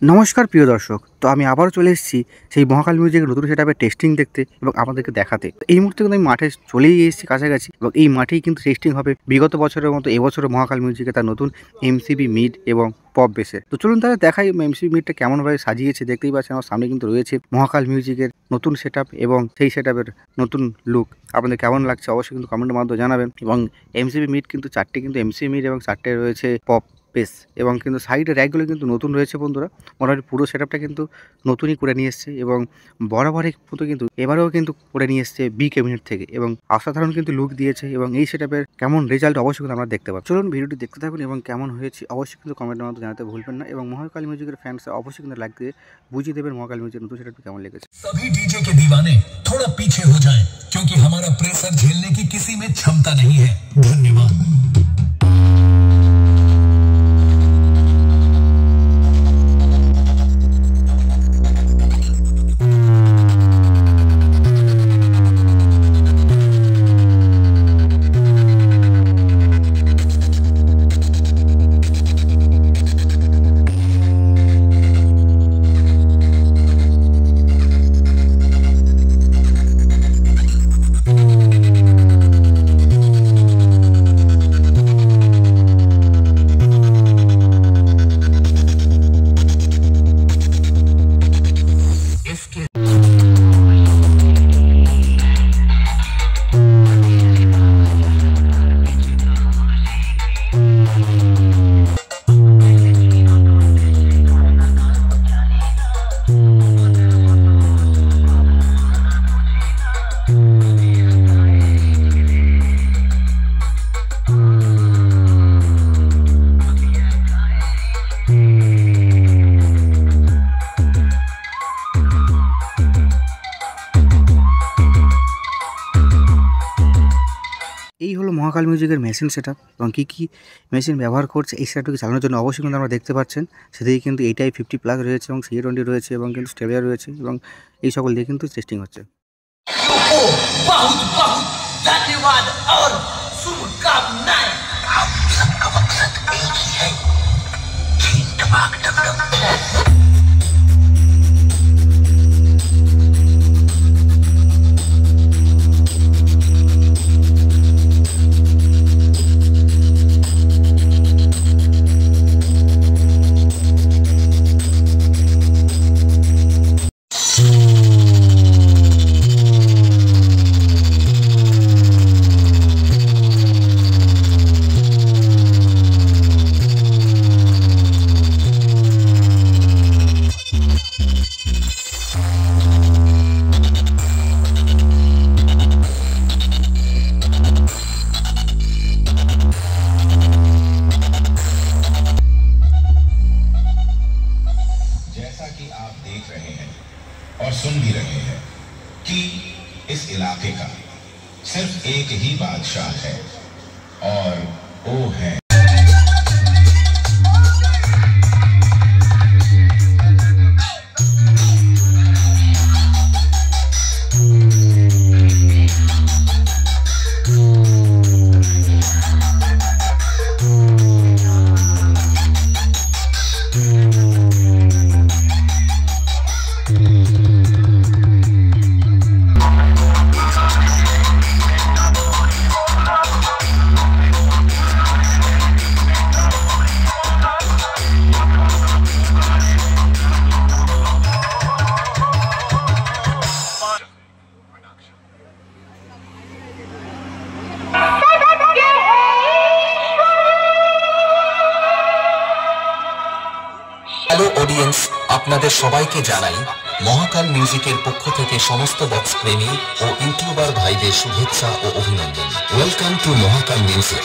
নমস্কার প্রিয় দর্শক, তো আমি আবারও চলে এসেছি সেই মহাকাল মিউজিকের নতুন সেটআপের টেস্টিং দেখতে এবং আপনাদেরকে দেখাতে। তো এই মুহূর্তে কিন্তু আমি মাঠে চলেই এসেছি কাছাকাছি এবং এই মাঠেই কিন্তু টেস্টিং হবে বিগত বছরের মতো এবছরও মহাকাল মিউজিকে তার নতুন এমসিবি মিড এবং পপ বেসের। তো চলুন তাহলে দেখাই এমসিবি মিডটা কেমনভাবে সাজিয়েছে। দেখতেই পাচ্ছেন আমার সামনে কিন্তু রয়েছে মহাকাল মিউজিকের নতুন সেটআপ এবং সেই সেটআপের নতুন লুক। আপনাদের কেমন লাগছে অবশ্যই কিন্তু কমেন্টের মাধ্যমে জানাবেন। এবং এমসিবি মিড কিন্তু 4টে কিন্তু এমসিবি মিড এবং 4টে রয়েছে পপ বেস এবং কিন্তু সাইডের র্যাকগুলো কিন্তু নতুন রয়েছে বন্ধুরা। মোটামুটি পুরো সেটআপটা কিন্তু নতুনই করে নিয়ে এসছে এবং বরাবরের মতো কিন্তু এবারেও কিন্তু করে নিয়ে এসছে বি ক্যাবিনেট থেকে এবং অসাধারণ কিন্তু লুক দিয়েছে এবং এই সেটআপের কেমন রেজাল্ট অবশ্যই কিন্তু আমরা দেখতে পাবো। চলুন ভিডিওটি দেখতে থাকুন এবং কেমন হয়েছে অবশ্যই কিন্তু কমেন্টের মাধ্যমে জানাতে ভুলবেন না এবং মহাকাল মিউজিকের ফ্যান্স অবশ্যই কিন্তু লাইক দিয়ে বুঝিয়ে দেবেন মহাকাল মিউজিকের নতুন সেটআপটি কেমন লেগেছে। सभी डीजे के दीवाने थोड़ा पीछे हो जाएं क्योंकि हमारा प्रेशर झेलने की किसी में क्षमता नहीं है। धन्यवाद। এই হলো মহাকাল মিউজিকের মেশিন সেটআপ এবং কী মেশিন ব্যবহার করছে এই সেটআপটিকে চালানোর জন্য অবশ্যই কিন্তু আমরা দেখতে পাচ্ছেন। সেদিকে কিন্তু এইটাই 50+ রয়েছে এবং CA20 রয়েছে এবং কিন্তু স্টেরিও রয়েছে এবং এই সকল দিয়ে কিন্তু টেস্টিং হচ্ছে। बहुत बहुत धन्यवाद और शुभकामनाएं। हम सबका मकसद एक ही है, ठीक टमाक टमटम। आप देख रहे हैं और सुन भी रहे हैं कि इस इलाके का सिर्फ एक ही बादशाह है और वो है হ্যালো অডিয়েন্স, আপনাদের সবাইকে জানাই মহাকাল মিউজিকের পক্ষ থেকে সমস্ত বক্স প্রেমী ও ইউটিউবার ভাইদের শুভেচ্ছা ও অভিনন্দন। Welcome to Mahakal music.